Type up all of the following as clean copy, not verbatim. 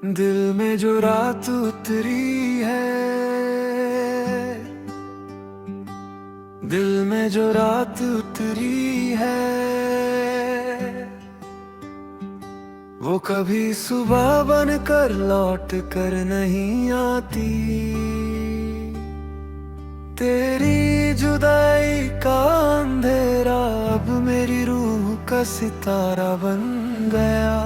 दिल में जो रात उतरी है, दिल में जो रात उतरी है, वो कभी सुबह बन कर लौट कर नहीं आती। तेरी जुदाई का अंधेरा अब मेरी रूह का सितारा बन गया,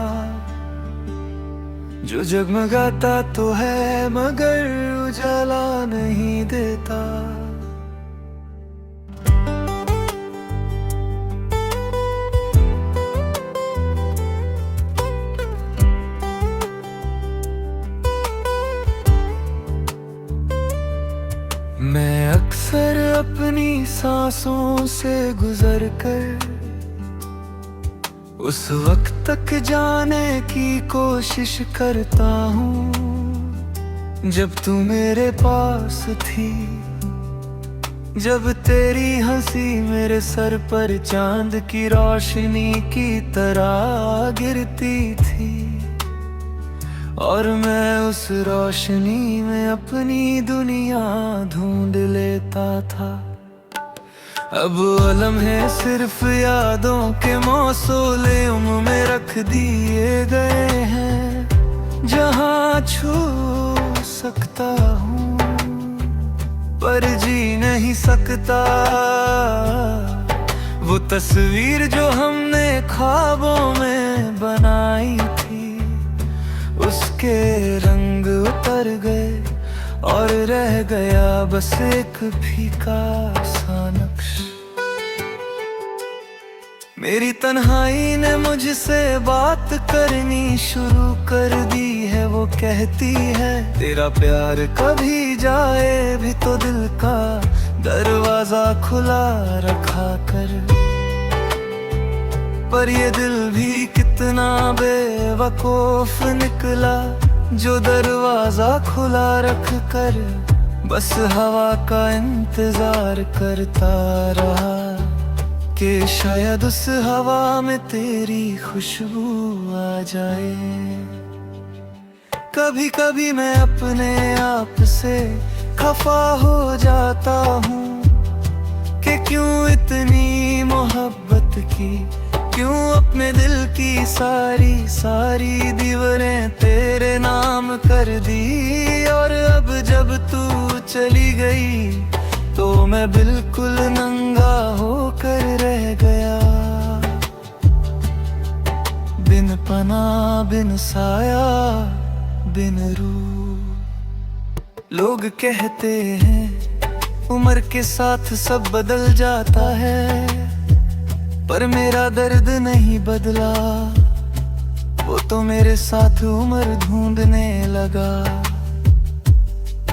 जो जगमगाता तो है मगर उजाला नहीं देता। मैं अक्सर अपनी सांसों से गुजर कर उस वक्त तक जाने की कोशिश करता हूँ जब तू मेरे पास थी, जब तेरी हंसी मेरे सर पर चांद की रोशनी की तरह गिरती थी, और मैं उस रोशनी में अपनी दुनिया ढूंढ लेता था। अब लम्हे सिर्फ यादों के मौसोलियम में रख दिए गए हैं, जहां छू सकता हूँ पर जी नहीं सकता। वो तस्वीर जो हमने ख्वाबों में बनाई थी, उसके रंग उतर गए और रह गया बस एक फीका सा नक्श। मेरी तन्हाई ने मुझसे बात करनी शुरू कर दी है। वो कहती है तेरा प्यार कभी जाए भी तो दिल का दरवाजा खुला रखा कर। पर ये दिल भी कितना बेवकूफ निकला, जो दरवाजा खुला रख कर बस हवा का इंतजार करता रहा कि शायद उस हवा में तेरी खुशबू आ जाए। कभी कभी मैं अपने आप से खफा हो जाता हूँ कि क्यों इतनी मोहब्बत की, क्यों अपने दिल की सारी दीवारें तेरे नाम कर दी। और अब जब तू चली गई तो मैं बिल्कुल नंगा होकर रह गया, बिन पना बिन साया बिन रूह। लोग कहते हैं उम्र के साथ सब बदल जाता है, पर मेरा दर्द नहीं बदला। वो तो मेरे साथ उम्र ढूंढने लगा,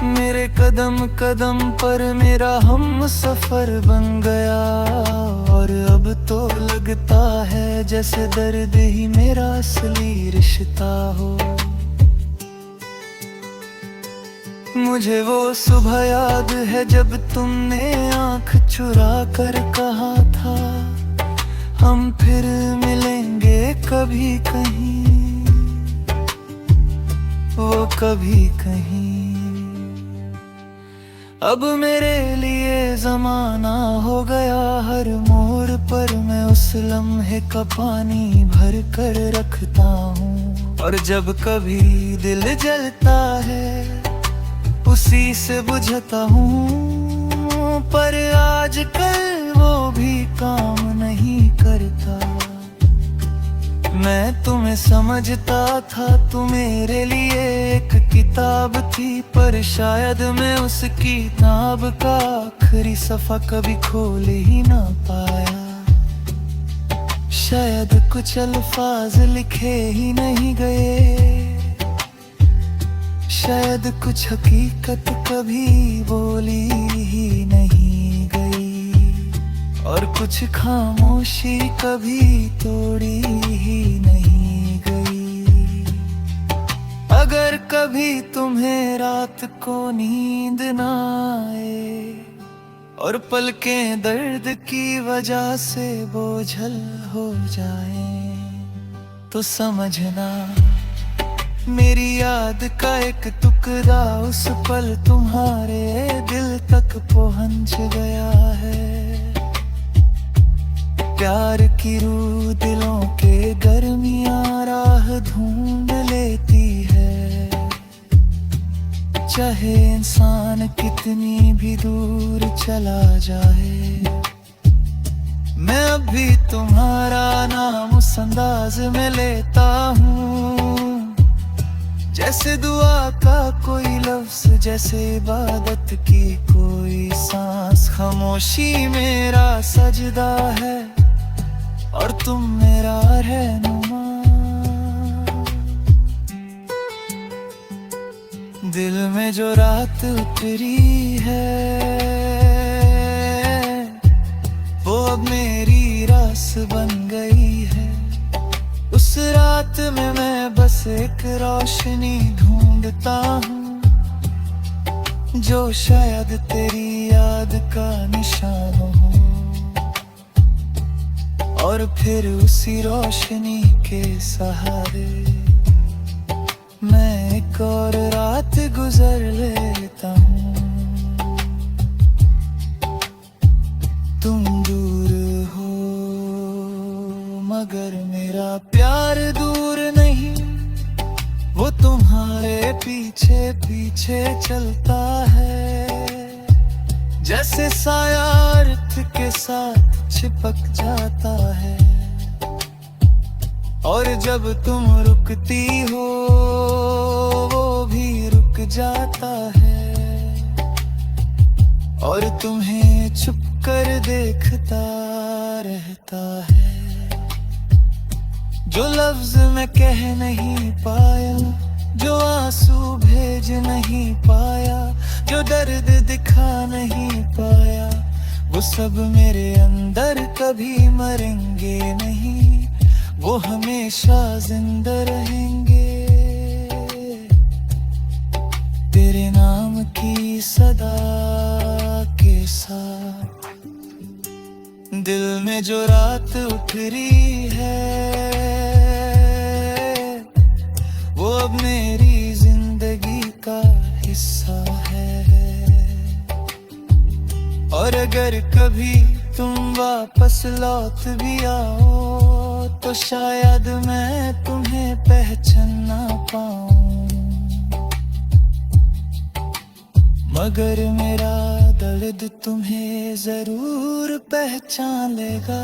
मेरे कदम कदम पर मेरा हम सफर बन गया। और अब तो लगता है जैसे दर्द ही मेरा असली रिश्ता हो। मुझे वो सुबह याद है जब तुमने आंख चुरा कर कहा था हम फिर मिलेंगे कभी कहीं, वो कभी कहीं। अब मेरे लिए जमाना हो गया, हर मोड़ पर मैं उस लम्हे का पानी भर कर रखता हूँ। और जब कभी दिल जलता है उसी से बुझता हूँ, पर आजकल वो भी काम नहीं करता। मैं तुम्हें समझता था, तू मेरे लिए एक किताब थी, पर शायद मैं उस किताब का आखिरी सफा कभी खोल ही ना पाया। शायद कुछ अल्फाज लिखे ही नहीं गए, शायद कुछ हकीकत कभी बोली ही नहीं गई, और कुछ खामोशी कभी तोड़ी ही नहीं गई। अगर कभी तुम्हें रात को नींद ना आए और पलकें दर्द की वजह से बोझल हो जाएं, तो समझना मेरी याद का एक टुकड़ा उस पल तुम्हारे दिल तक पहुंच गया है। प्यार की रूह दिलों के दरमियां राह ढूंढ लेती है। चाहे इंसान कितनी भी दूर चला जाए, मैं अभी तुम्हारा नाम उस अंदाज में लेता हूँ जैसे दुआ का कोई लफ्ज, जैसे इबादत की कोई सांस। खामोशी मेरा सजदा है और तुम मेरा रहनुमा। दिल में जो रात उतरी है वो अब मेरी रास बन गई है। उस रात में मैं बस एक रोशनी ढूंढता हूँ जो शायद तेरी याद का निशान हो। और फिर उसी रोशनी के सहारे मैं एक और रात गुजर लेता हूँ। तुम दूर हो मगर मेरा प्यार दूर नहीं, वो तुम्हारे पीछे पीछे चलता है। जैसे साया अर्थ के साथ चिपक जाता है और जब तुम रुकती हो वो भी रुक जाता है। और तुम्हें छुप कर देखता रहता है। जो लफ्ज मैं कह नहीं पाया, जो आंसू भेज नहीं पाया, जो दर्द दिखा नहीं पाया, वो सब मेरे अंदर कभी मरेंगे नहीं, वो हमेशा जिंदा रहेंगे। तेरे नाम की सदा के साथ दिल में जो रात उतरी है वो अब मेरी जिंदगी का हिस्सा है। और अगर कभी तुम वापस लौट भी आओ तो शायद मैं तुम्हें पहचान ना पाऊं, मगर मेरा दर्द तुम्हें जरूर पहचान लेगा।